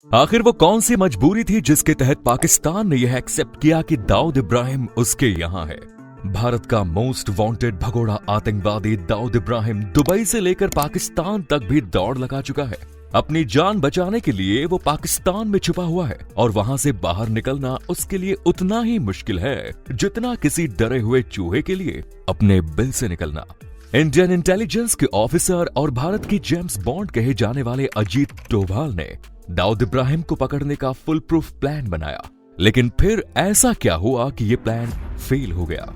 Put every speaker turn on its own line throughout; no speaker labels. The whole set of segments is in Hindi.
आखिर वो कौन सी मजबूरी थी जिसके तहत पाकिस्तान ने यह एक्सेप्ट किया कि दाऊद इब्राहिम उसके यहां है। भारत का मोस्ट वांटेड भगोड़ा आतंकवादी दाऊद इब्राहिम दुबई से लेकर पाकिस्तान तक भी दौड़ लगा चुका है। अपनी जान बचाने के लिए वो पाकिस्तान में छुपा हुआ है और वहां से बाहर निकलना उसके लिए उतना ही मुश्किल है जितना किसी डरे हुए चूहे के लिए अपने बिल से निकलना। इंडियन इंटेलिजेंस के ऑफिसर और भारत की जेम्स बॉन्ड कहे जाने वाले अजीत डोभाल ने दाऊद इब्राहिम को पकड़ने का फुल प्रूफ प्लान बनाया, लेकिन फिर ऐसा क्या हुआ कि ये प्लान फेल हो गया।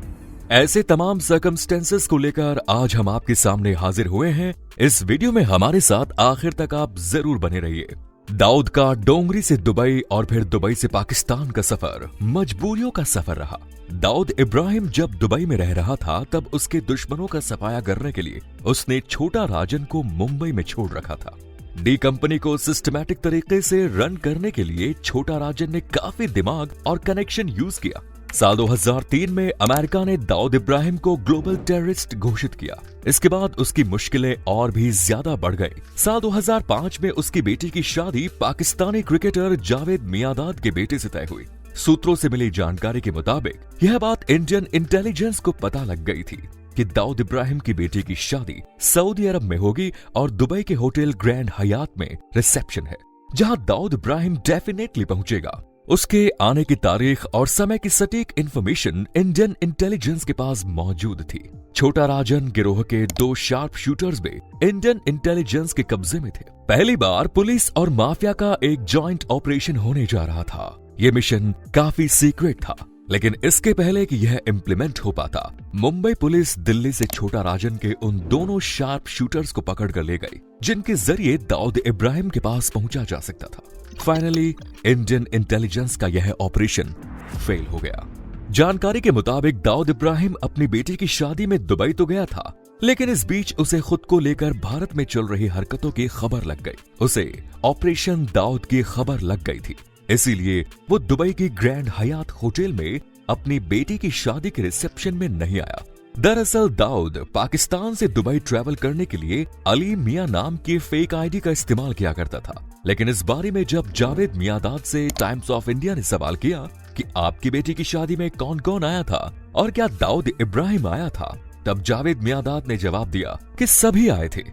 ऐसे तमाम सर्कमस्टेंसेस को लेकर आज हम आपके सामने हाजिर हुए हैं। इस वीडियो में हमारे साथ आखिर तक आप जरूर बने रहिए। दाऊद का डोंगरी से दुबई और फिर दुबई से पाकिस्तान का सफर मजबूरियों का सफर रहा। दाऊद इब्राहिम जब दुबई में रह रहा था तब उसके दुश्मनों का सफाया करने के लिए उसने छोटा राजन को मुंबई में छोड़ रखा था। डी कंपनी को सिस्टमैटिक तरीके से रन करने के लिए छोटा राजन ने काफी दिमाग और कनेक्शन यूज किया। साल 2003 में अमेरिका ने दाऊद इब्राहिम को ग्लोबल टेररिस्ट घोषित किया। इसके बाद उसकी मुश्किलें और भी ज्यादा बढ़ गई। साल 2005 में उसकी बेटी की शादी पाकिस्तानी क्रिकेटर जावेद मियांदाद के बेटे से तय हुई। सूत्रों से मिली जानकारी के मुताबिक यह बात इंडियन इंटेलिजेंस को पता लग गई थी कि दाऊद इब्राहिम की बेटी की शादी सऊदी अरब में होगी और दुबई के होटल ग्रैंड हयात में रिसेप्शन है, जहां दाऊद इब्राहिम डेफिनेटली पहुंचेगा। उसके आने की तारीख और समय की सटीक इंफॉर्मेशन इंडियन इंटेलिजेंस के पास मौजूद थी। छोटा राजन गिरोह के 2 शार्प शूटर्स भी इंडियन इंटेलिजेंस के कब्जे में थे। पहली बार पुलिस और माफिया का एक जॉइंट ऑपरेशन होने जा रहा था। यह मिशन काफी सीक्रेट था, लेकिन इसके पहले कि यह इम्प्लीमेंट हो पाता, मुंबई पुलिस दिल्ली से छोटा राजन के उन दोनों शार्प शूटर्स को पकड़ कर ले गई जिनके जरिए दाऊद इब्राहिम के पास पहुंचा जा सकता था। फाइनली इंडियन इंटेलिजेंस का यह ऑपरेशन फेल हो गया। जानकारी के मुताबिक दाऊद इब्राहिम अपनी बेटी की शादी में दुबई तो गया था, लेकिन इस बीच उसे खुद को लेकर भारत में चल रही हरकतों की खबर लग गई। उसे ऑपरेशन दाऊद की खबर लग गई थी, इसीलिए वो दुबई की ग्रैंड हयात होटल में अपनी बेटी की शादी के रिसेप्शन में नहीं आया। दरअसल दाऊद पाकिस्तान से दुबई ट्रैवल करने के लिए अली मियां नाम की फेक आईडी का इस्तेमाल किया करता था, लेकिन इस बारे में जब जावेद मियांदाद से टाइम्स ऑफ इंडिया ने सवाल किया कि आपकी बेटी की शादी में कौन कौन आया था और क्या दाऊद इब्राहिम आया था, तब जावेद मियांदाद ने जवाब दिया कि सभी आए थे,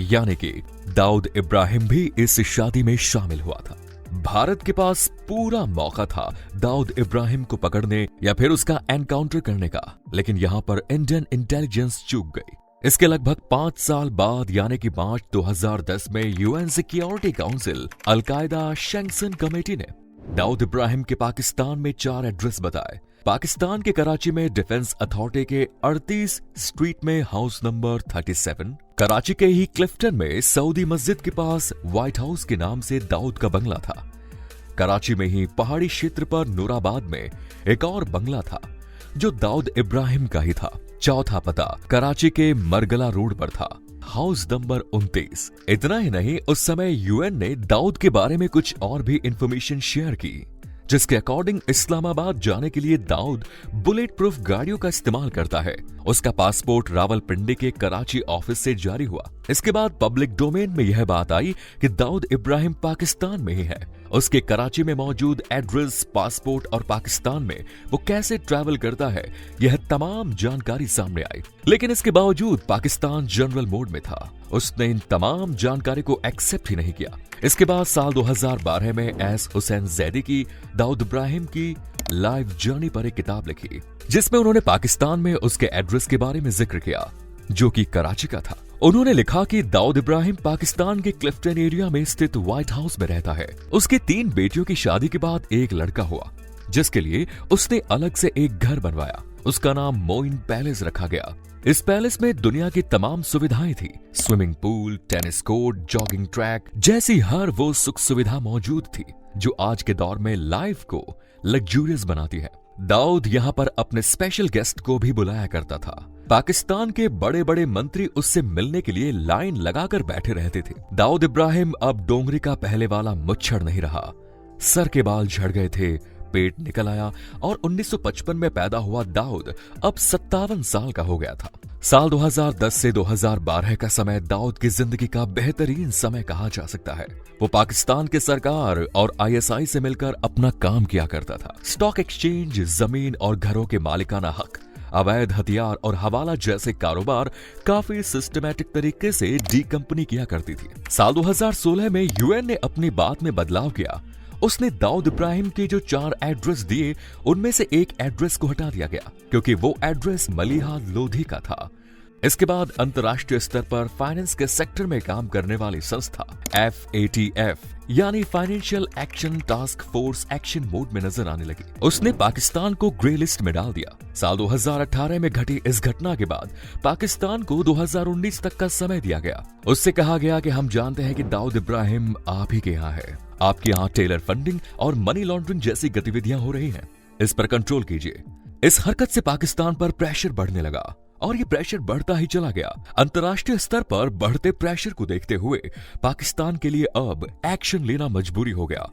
यानी कि दाऊद इब्राहिम भी इस शादी में शामिल हुआ था। भारत के पास पूरा मौका था दाऊद इब्राहिम को पकड़ने या फिर उसका एनकाउंटर करने का, लेकिन यहां पर इंडियन इंटेलिजेंस चूक गई। इसके लगभग 5 साल बाद यानी कि मार्च 2010 में UN security council Al Qaeda sanction committee ने दाऊद इब्राहिम के पाकिस्तान में 4 एड्रेस बताए। पाकिस्तान के कराची में डिफेंस अथॉरिटी के 38 स्ट्रीट में हाउस नंबर 37, कराची के ही क्लिफ्टन में सऊदी मस्जिद के पास व्हाइट हाउस के नाम से दाऊद का बंगला था। कराची में ही पहाड़ी क्षेत्र पर नूराबाद में एक और बंगला था जो दाऊद इब्राहिम का ही था। चौथा पता कराची के मरगला रोड पर था, हाउस नंबर 29। इतना ही नहीं, उस समय यूएन ने दाऊद के बारे में कुछ और भी इंफॉर्मेशन शेयर की, जिसके अकॉर्डिंग इस्लामाबाद जाने के लिए दाऊद बुलेट प्रूफ गाड़ियों का इस्तेमाल करता है। उसका पासपोर्ट रावलपिंडी के कराची ऑफिस से जारी हुआ। इसके बाद पब्लिक डोमेन में यह बात आई कि दाऊद इब्राहिम पाकिस्तान में ही है। उसके कराची में मौजूद एड्रेस, पासपोर्ट और पाकिस्तान में वो कैसे ट्रैवल करता है, यह तमाम जानकारी सामने आई। लेकिन इसके बावजूद पाकिस्तान जनरल मोड में था। उसने इन तमाम जानकारी को एक्सेप्ट ही नहीं किया। इसके बाद साल 2012 में एस हुसैन जैदी की दाऊद इब्राहिम की लाइफ जर्नी पर एक किताब लिखी, जिसमें उन्होंने पाकिस्तान में उसके एड्रेस के बारे में जिक्र किया, जो कि कराची का था। उन्होंने लिखा कि दाऊद इब्राहिम पाकिस्तान के क्लिफ्टन एरिया में स्थित व्हाइट हाउस में रहता है। उसकी 3 बेटियों की शादी के बाद एक लड़का हुआ, जिसके लिए उसने अलग से एक घर बनवाया। उसका नाम मोइन पैलेस रखा गया। इस पैलेस में दुनिया की तमाम सुविधाएं थी। Swimming pool, tennis court, jogging track जैसी हर वो सुख सुविधा मौजूद थी जो आज के दौर में लाइफ को लग्जूरियस बनाती है। दाऊद यहाँ पर अपने स्पेशल गेस्ट को भी बुलाया करता था। पाकिस्तान के बड़े बड़े मंत्री उससे मिलने के लिए लाइन लगाकर बैठे रहते थे। दाऊद इब्राहिम अब डोंगरी का पहले वाला मुच्छड़ नहीं रहा। सर के बाल झड़ गए थे, पेट निकल आया और 1955 में पैदा हुआ दाऊद अब 57 साल का हो गया था। साल 2010 से 2012 का समय दाऊद की जिंदगी का बेहतरीन समय कहा जा सकता है। वो पाकिस्तान के सरकार और आईएसआई से मिलकर अपना काम किया करता था। स्टॉक एक्सचेंज, जमीन और घरों के मालिकाना हक, अवैध हथियार और हवाला जैसे कारोबार काफी सिस्टमैटिक तरीके से डी कंपनी किया करती थी। साल 2016 में यूएन ने अपनी बात में बदलाव किया। उसने दाऊद इब्राहिम के जो 4 एड्रेस दिए उनमें से एक एड्रेस को हटा दिया गया क्योंकि वो एड्रेस मलिहा लोधी का था। इसके बाद अंतर्राष्ट्रीय स्तर पर फाइनेंस के सेक्टर में काम करने वाली संस्था FATF यानी financial action task force action mode में नजर आने लगी। उसने पाकिस्तान को ग्रे लिस्ट में डाल दिया। साल 2018 में घटी इस घटना के बाद पाकिस्तान को 2019 तक का समय दिया गया। उससे कहा गया कि हम जानते हैं कि दाऊद इब्राहिम आप ही के यहाँ है, आपके यहाँ टेलर फंडिंग और मनी लॉन्ड्रिंग जैसी गतिविधियां हो रही हैं, इस पर कंट्रोल कीजिए। इस हरकत से पाकिस्तान पर प्रेशर बढ़ने लगा और ये प्रेशर बढ़ता ही चला गया। अंतर्राष्ट्रीय स्तर पर बढ़ते प्रेशर को देखते हुए पाकिस्तान के लिए अब एक्शन लेना मजबूरी हो गया।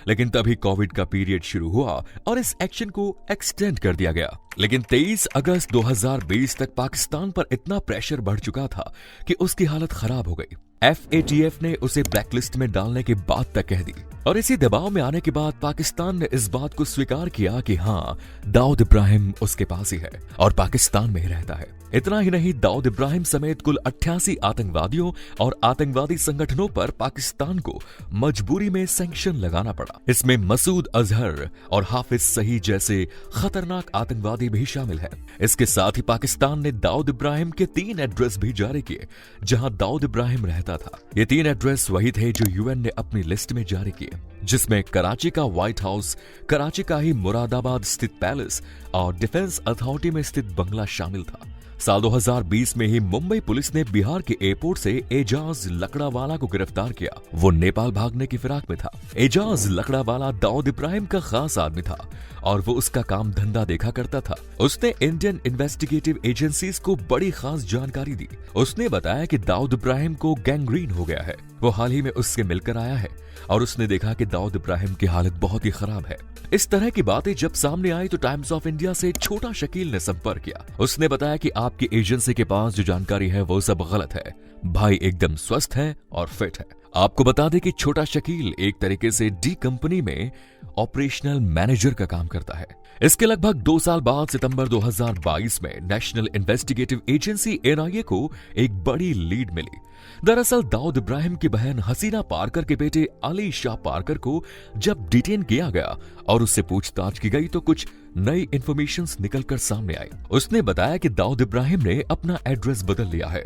लेकिन तभी कोविड का पीरियड शुरू हुआ और इस एक्शन को एक्सटेंड कर दिया गया। लेकिन 23 अगस्त 2020 तक पाकिस्तान पर इतना प्रेशर बढ़ चुका था कि उसकी हालत खराब हो गई। FATF ने उसे ब्लैकलिस्ट में डालने की बात तक कह दी और इसी दबाव में आने के बाद पाकिस्तान ने इस बात को स्वीकार किया कि हाँ, दाऊद इब्राहिम उसके पास ही है और पाकिस्तान में ही रहता है। इतना ही नहीं, दाऊद इब्राहिम समेत कुल 88 आतंकवादियों और आतंकवादी संगठनों पर पाकिस्तान को मजबूरी में सैंक्शन लगाना पड़ा। इसमें मसूद अजहर और हाफिज सईद जैसे खतरनाक आतंकवादी भी शामिल हैं। इसके साथ ही पाकिस्तान ने दाऊद इब्राहिम के 3 एड्रेस भी जारी किए जहां दाऊद इब्राहिम रहता था। ये 3 एड्रेस वही थे जो यूएन ने अपनी लिस्ट में जारी किए, जिसमें कराची का व्हाइट हाउस, कराची का ही मुरादाबाद स्थित पैलेस और डिफेंस अथॉरिटी में स्थित बंगला शामिल था। साल 2020 में ही मुंबई पुलिस ने बिहार के एयरपोर्ट से एजाज लकड़ावाला को गिरफ्तार किया। वो नेपाल भागने की फिराक में था। एजाज लकड़ावाला दाऊद इब्राहिम का खास आदमी था और वो उसका काम धंधा देखा करता था। उसने इंडियन इन्वेस्टिगेटिव एजेंसीज को बड़ी खास जानकारी दी। उसने बताया कि दाऊद इब्राहिम को गैंग्रीन हो गया है। वो हाल ही में उससे मिलकर आया है और उसने देखा कि दाऊद इब्राहिम की हालत बहुत ही खराब है। इस तरह की बातें जब सामने आई तो टाइम्स ऑफ इंडिया से छोटा शकील ने संपर्क किया। उसने बताया कि आपकी एजेंसी के पास जो जानकारी है वो सब गलत है। भाई एकदम स्वस्थ है और फिट है। आपको बता दें कि छोटा शकील एक तरीके से डी कंपनी में ऑपरेशनल मैनेजर का काम करता है। इसके लगभग 2 साल बाद सितंबर 2022 में नेशनल इन्वेस्टिगेटिव एजेंसी NIA को एक बड़ी लीड मिली। दरअसल दाऊद इब्राहिम की बहन हसीना पारकर के बेटे अली शाह पारकर को जब डिटेन किया गया और उससे पूछताछ की गई तो कुछ नई इंफॉर्मेशंस निकलकर सामने आई। उसने बताया कि दाऊद इब्राहिम ने अपना एड्रेस बदल लिया है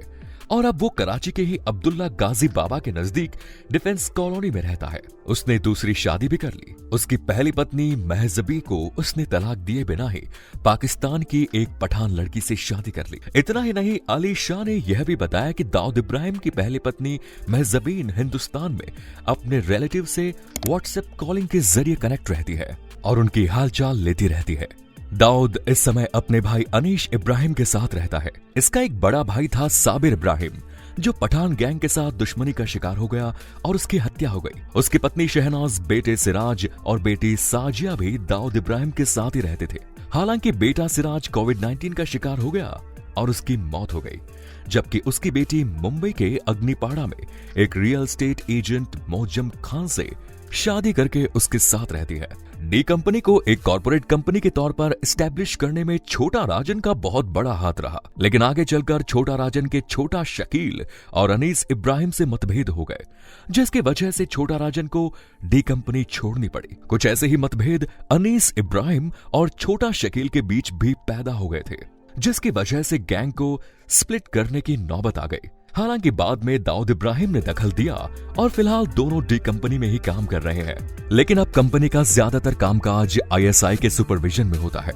और अब वो कराची के ही अब्दुल्ला गाजी बाबा के नजदीक डिफेंस कॉलोनी में रहता है। उसने दूसरी शादी भी कर ली। उसकी पहली पत्नी महजबी को उसने तलाक दिए बिना ही पाकिस्तान की एक पठान लड़की से शादी कर ली। इतना ही नहीं, अली शाह ने यह भी बताया कि दाऊद इब्राहिम की पहली पत्नी महजबीन हिंदुस्तान में अपने रिलेटिव से व्हाट्सएप कॉलिंग के जरिए कनेक्ट रहती है और उनकी हालचाल लेती रहती है। दाऊद इस समय अपने भाई अनीश इब्राहिम के साथ रहता है। इसका एक बड़ा भाई था साबिर इब्राहिम, जो पठान गैंग के साथ दुश्मनी का शिकार हो गया और उसकी हत्या हो गई। उसकी पत्नी शहनाज, बेटे सिराज और बेटी साजिया भी दाऊद इब्राहिम के साथ ही रहते थे। हालांकि बेटा सिराज कोविड-19 का शिकार हो गया और उसकी मौत हो गई, जबकि उसकी बेटी मुंबई के अग्निपाड़ा में एक रियल एस्टेट एजेंट मोहजम खान से शादी करके उसके साथ रहती है। डी कंपनी को एक कॉर्पोरेट कंपनी के तौर पर एस्टैब्लिश करने में छोटा राजन का बहुत बड़ा हाथ रहा, लेकिन आगे चलकर छोटा राजन के छोटा शकील और अनीस इब्राहिम से मतभेद हो गए, जिसकी वजह से छोटा राजन को डी कंपनी छोड़नी पड़ी। कुछ ऐसे ही मतभेद अनीस इब्राहिम और छोटा शकील के बीच भी पैदा हो गए थे, जिसकी वजह से गैंग को स्प्लिट करने की नौबत आ गई। हालांकि बाद में दाऊद इब्राहिम ने दखल दिया और फिलहाल दोनों डी कंपनी में ही काम कर रहे हैं। लेकिन अब कंपनी का ज्यादातर कामकाज ISI के सुपरविजन में होता है।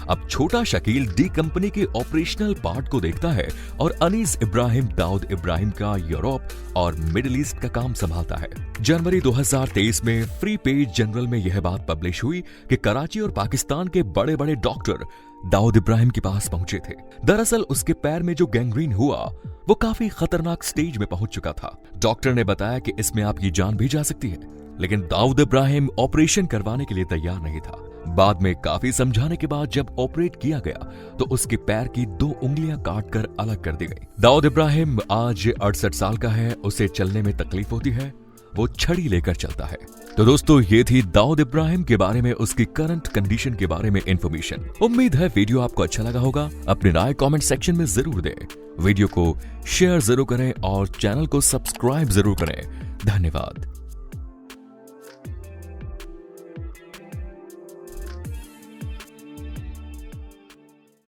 अब छोटा शकील डी कंपनी के ऑपरेशनल पार्ट को देखता है और अनीस इब्राहिम दाऊद इब्राहिम का यूरोप और मिडिल ईस्ट का काम संभालता है। जनवरी 2023 में फ्री पेज जनरल में यह बात पब्लिश हुई कि कराची और पाकिस्तान के बड़े बड़े डॉक्टर दाऊद इब्राहिम के पास पहुंचे थे। दरअसल उसके पैर में जो गैंग्रीन हुआ वो काफी खतरनाक स्टेज में पहुंच चुका था। डॉक्टर ने बताया कि इसमें आपकी जान भी जा सकती है, लेकिन दाऊद इब्राहिम ऑपरेशन करवाने के लिए तैयार नहीं था। बाद में काफी समझाने के बाद जब ऑपरेट किया गया तो उसके पैर की 2 उंगलियां काटकर अलग कर दी गई। दाऊद इब्राहिम आज 68 साल का है, उसे चलने में तकलीफ होती है, वो छड़ी लेकर चलता है। तो दोस्तों ये थी दाऊद इब्राहिम के बारे में, उसकी करंट कंडीशन के बारे में इंफॉर्मेशन। उम्मीद है वीडियो आपको अच्छा लगा होगा। अपनी राय कमेंट सेक्शन में जरूर दें, वीडियो को शेयर जरूर करें और चैनल को सब्सक्राइब जरूर करें। धन्यवाद।